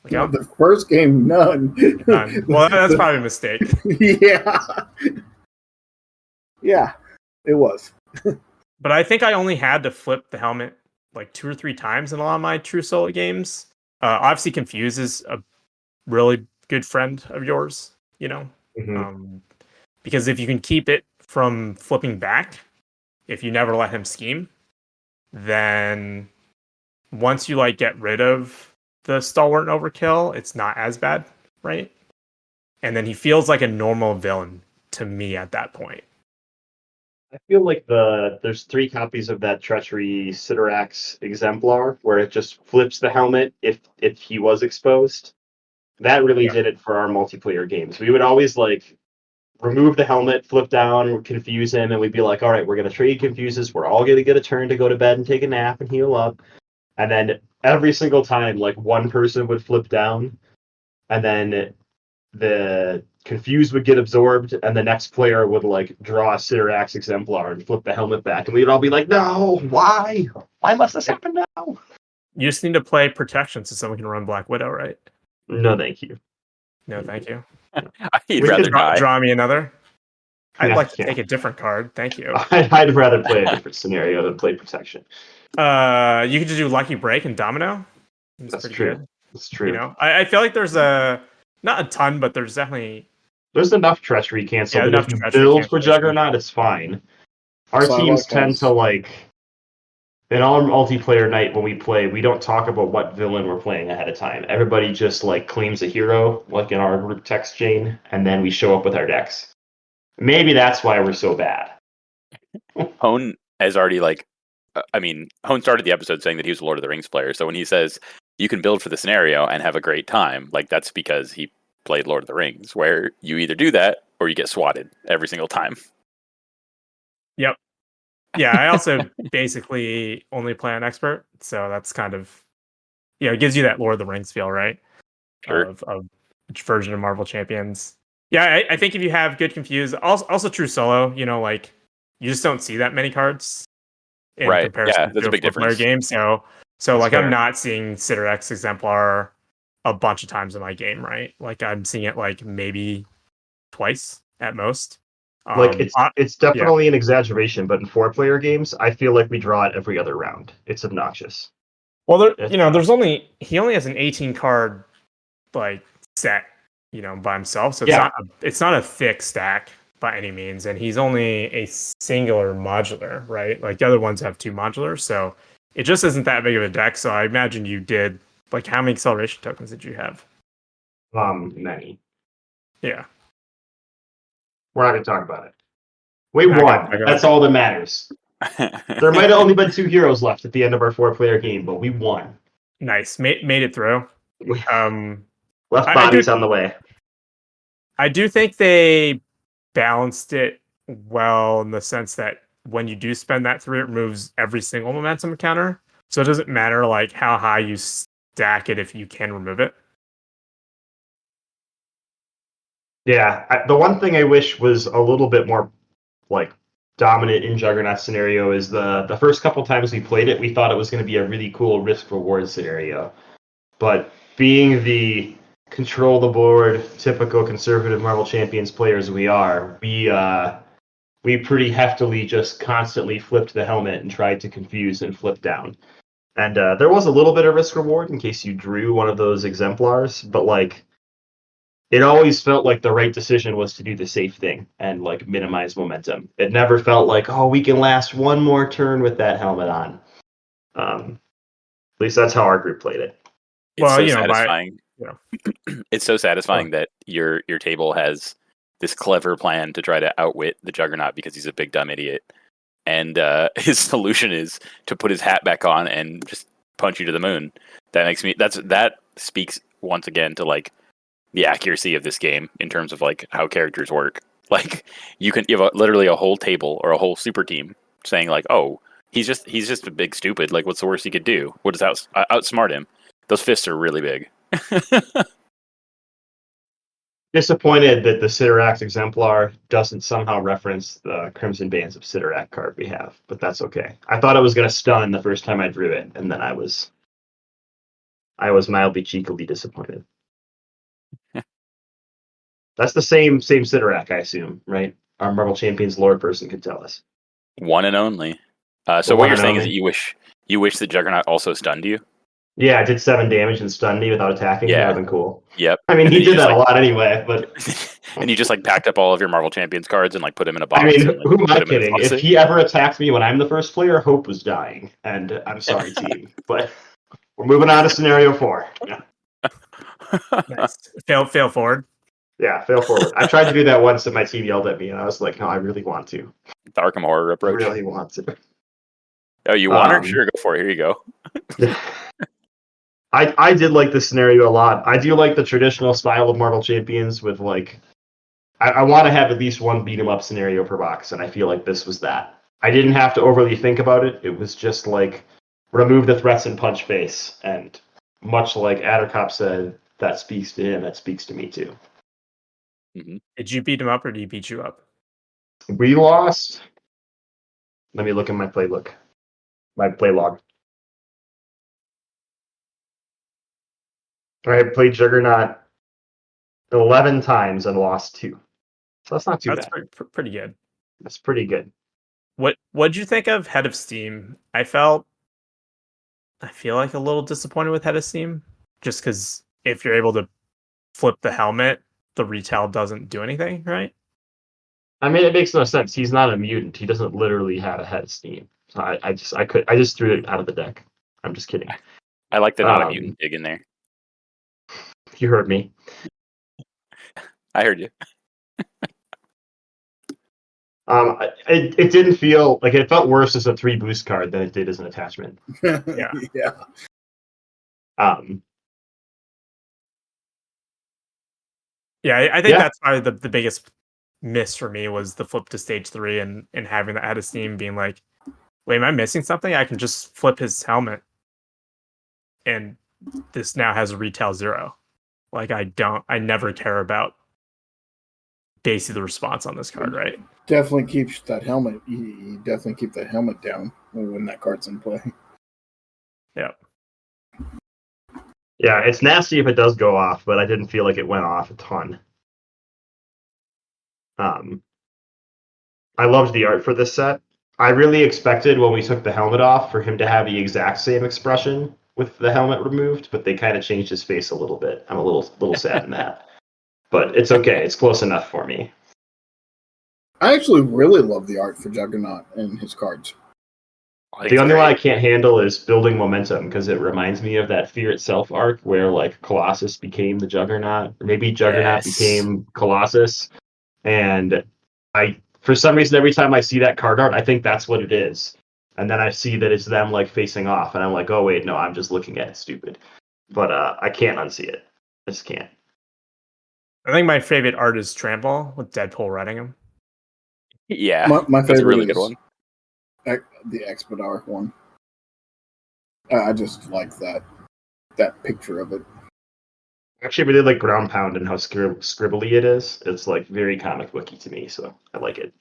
S4: The first game, none.
S5: Well, that's probably a mistake.
S4: Yeah. Yeah, it was.
S5: But I think I only had to flip the helmet 2 or 3 times in a lot of my true solo games. Obviously, Confuse is a really good friend of yours,
S2: Mm-hmm.
S5: Because if you can keep it from flipping back, if you never let him scheme, then once you like get rid of the stalwart and overkill, it's not as bad, right? And then he feels like a normal villain to me at that point.
S2: I feel like there's 3 copies of that Treachery Siderax exemplar where it just flips the helmet if he was exposed. That really did it for our multiplayer games. We would always like remove the helmet, flip down, confuse him, and we'd be like, all right, we're going to trade confuses. We're all going to get a turn to go to bed and take a nap and heal up. And then every single time, like, one person would flip down, and then the confuse would get absorbed, and the next player would, like, draw a Siderax exemplar and flip the helmet back. And we'd all be like, no, why? Why must this happen now?
S5: You just need to play protection so someone can run Black Widow, right?
S2: No, thank you.
S5: No, thank you.
S3: I'd rather die.
S5: Draw me another. I'd
S2: Yeah,
S5: like to
S2: yeah.
S5: take a different card. Thank you.
S2: I'd rather play a different scenario than play protection.
S5: You could just do Lucky Break and Domino.
S2: That's
S5: pretty
S2: true.
S5: good.
S2: That's true.
S5: You know, I feel like there's not a ton, but there's definitely
S2: There's enough treachery cancel.
S5: Yeah,
S2: but
S5: enough
S2: if you
S5: treachery
S2: build for
S5: cancellation.
S2: Juggernaut, it's fine. Our
S4: Psylocke
S2: teams tend
S4: has-
S2: to like in our multiplayer night when we play, we don't talk about what villain we're playing ahead of time. Everybody just like claims a hero, like in our group text chain, and then we show up with our decks. Maybe that's why we're so bad.
S3: Hone has already Hone started the episode saying that he was a Lord of the Rings player. So when he says you can build for the scenario and have a great time, like that's because he played Lord of the Rings, where you either do that or you get swatted every single time.
S5: Yep. Yeah, I also basically only play on expert, so that's kind of it gives you that Lord of the Rings feel, right?
S3: Sure.
S5: Of which version of Marvel Champions. Yeah, I think if you have good confuse, also true solo, like you just don't see that many cards in
S3: Right,
S5: comparison
S3: yeah, that's
S5: to
S3: a big
S5: four-player
S3: difference.
S5: game. So
S2: That's
S5: like
S2: fair.
S5: I'm not seeing Siderax exemplar a bunch of times in my game, right? Like I'm seeing it like maybe twice at most.
S2: Like it's definitely an exaggeration, but in 4-player games, I feel like we draw it every other round. It's obnoxious.
S5: Well,
S2: It's
S5: he only has an 18 card like set, by himself. So it's not a thick stack by any means, and he's only a singular modular, right? Like the other ones have 2 modulars, so it just isn't that big of a deck. So I imagine you did like how many acceleration tokens did you have?
S2: Many.
S5: Yeah.
S2: We're not gonna talk about it. We
S5: Not
S2: won.
S5: gonna-
S2: That's all that matters. There might have only been 2 heroes left at the end of our 4-player game, but we won.
S5: Nice. Made it through.
S2: Left
S5: I
S2: bodies
S5: do-
S2: on the way.
S5: I do think they balanced it well in the sense that when you do spend that 3, it removes every single momentum counter. So it doesn't matter like how high you stack it if you can remove it.
S2: Yeah, the one thing I wish was a little bit more like dominant in Juggernaut scenario is the first couple times we played it, we thought it was going to be a really cool risk-reward scenario. But being the control the board, typical conservative Marvel Champions players we are, we pretty heftily just constantly flipped the helmet and tried to confuse and flip down. And there was a little bit of risk-reward in case you drew one of those exemplars, but like it always felt like the right decision was to do the safe thing and like minimize momentum. It never felt like, oh, we can last one more turn with that helmet on. At least that's how our group played it.
S3: It's so satisfying.
S5: Yeah.
S3: It's so satisfying that your table has this clever plan to try to outwit the Juggernaut because he's a big dumb idiot, and his solution is to put his hat back on and just punch you to the moon. That speaks once again to like the accuracy of this game in terms of like how characters work. Like you have literally a whole table or a whole super team saying like, oh, he's just a big stupid. Like what's the worst he could do? What does outsmart him? Those fists are really big.
S2: Disappointed that the Siderax exemplar doesn't somehow reference the Crimson Bands of Siderac card we have, but that's okay. I thought it was going to stun the first time I drew it, and then I was mildly cheekily disappointed. That's the same Siderac, I assume, right? Our Marvel Champions lore person could tell us.
S3: One and only. So what you're saying is that you wish the Juggernaut also stunned you?
S2: Yeah, I did 7 damage and stunned me without attacking.
S3: Yeah.
S2: That would have been cool.
S3: Yep.
S2: I mean,
S3: And
S2: he
S3: then you
S2: did
S3: just,
S2: that a lot anyway, but
S3: And you just like packed up all of your Marvel Champions cards and like put them in a box.
S2: I mean,
S3: and, like,
S2: who am
S3: put
S2: I
S3: 'em in a
S2: kidding? If
S3: faucet.
S2: he ever attacked me when I'm the first player, Hope was dying. And I'm sorry, team. But we're moving on to scenario 4. Yeah,
S5: Nice. Fail forward.
S2: fail forward. I tried to do that once and my team yelled at me, and I was like, no, I really want to.
S3: The Arkham Horror
S2: I
S3: approach.
S2: really want to.
S3: Oh, you want her? Sure, go for it. Here you go.
S2: I did like this scenario a lot. I do like the traditional style of Marvel Champions with like I want to have at least one beat 'em up scenario per box, and I feel like this was that. I didn't have to overly think about it. It was just like remove the threats and punch face, and much like Attercop said, that speaks to him. That speaks to me too.
S3: Mm-hmm.
S5: Did you beat him up or did he beat you up?
S2: We lost. Let me look at my playbook. My play log. I played Juggernaut 11 times and lost 2. So that's not too
S5: That's
S2: bad.
S5: pretty good.
S2: That's pretty good.
S5: What'd you think of Head of Steam? I feel like a little disappointed with Head of Steam, just because if you're able to flip the helmet, the retail doesn't do anything, right?
S2: I mean, it makes no sense. He's not a mutant. He doesn't literally have a head of steam. So I just threw it out of the deck. I'm just kidding.
S3: I like the not a mutant dig in there.
S2: You heard me.
S3: I heard you.
S2: It didn't feel like it felt worse as a 3 boost card than it did as an attachment.
S5: Yeah. Yeah, I think that's probably the biggest miss for me was the flip to stage 3 and having that Head of Steam being like, wait, am I missing something? I can just flip his helmet. And this now has a retail 0. Like I never care about basically the response on this card, right?
S4: Definitely keeps that helmet. You definitely keep that helmet down when that card's in play.
S5: Yeah.
S2: Yeah, it's nasty if it does go off, but I didn't feel like it went off a ton. I loved the art for this set. I really expected when we took the helmet off for him to have the exact same expression with the helmet removed, but they kind of changed his face a little bit. I'm a little sad in that. But it's okay. It's close enough for me.
S4: I actually really love the art for Juggernaut and his cards.
S2: The only one I can't handle is building momentum because it reminds me of that Fear Itself arc where like Colossus became the Juggernaut, or maybe Juggernaut became Colossus. And for some reason, every time I see that card art, I think that's what it is. And then I see that it's them like facing off, and I'm like, oh wait, no, I'm just looking at it stupid. But I can't unsee it. I just can't.
S5: I think my favorite art is Trample with Deadpool riding him.
S3: Yeah,
S4: my favorite
S3: that's a really
S4: is
S3: good one.
S4: The Expedar one. I just like that picture of it.
S2: Actually, I really like Ground Pound and how scribbly it is. It's like very comic booky to me, so I like it.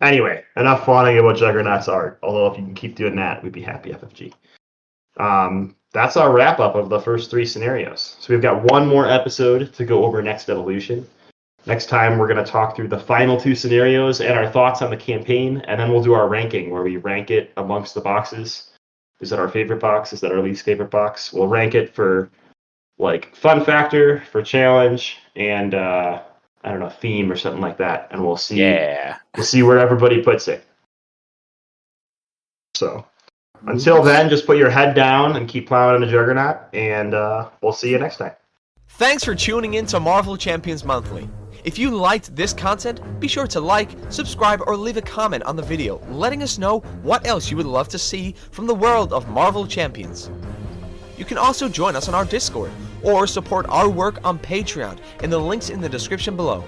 S2: Anyway, enough fawning about Juggernaut's art. Although if you can keep doing that, we'd be happy, FFG. That's our wrap up of the first 3 scenarios. So we've got one more episode to go over next evolution. Next time, we're going to talk through the final 2 scenarios and our thoughts on the campaign, and then we'll do our ranking where we rank it amongst the boxes. Is that our favorite box? Is that our least favorite box? We'll rank it for like fun factor, for challenge, and I don't know, theme or something like that, and we'll see.
S3: Yeah.
S2: We'll see where everybody puts it. So until then, just put your head down and keep plowing into Juggernaut, and we'll see you next time.
S1: Thanks for tuning in to Marvel Champions Monthly. If you liked this content, be sure to like, subscribe, or leave a comment on the video, letting us know what else you would love to see from the world of Marvel Champions. You can also join us on our Discord, or support our work on Patreon in the links in the description below.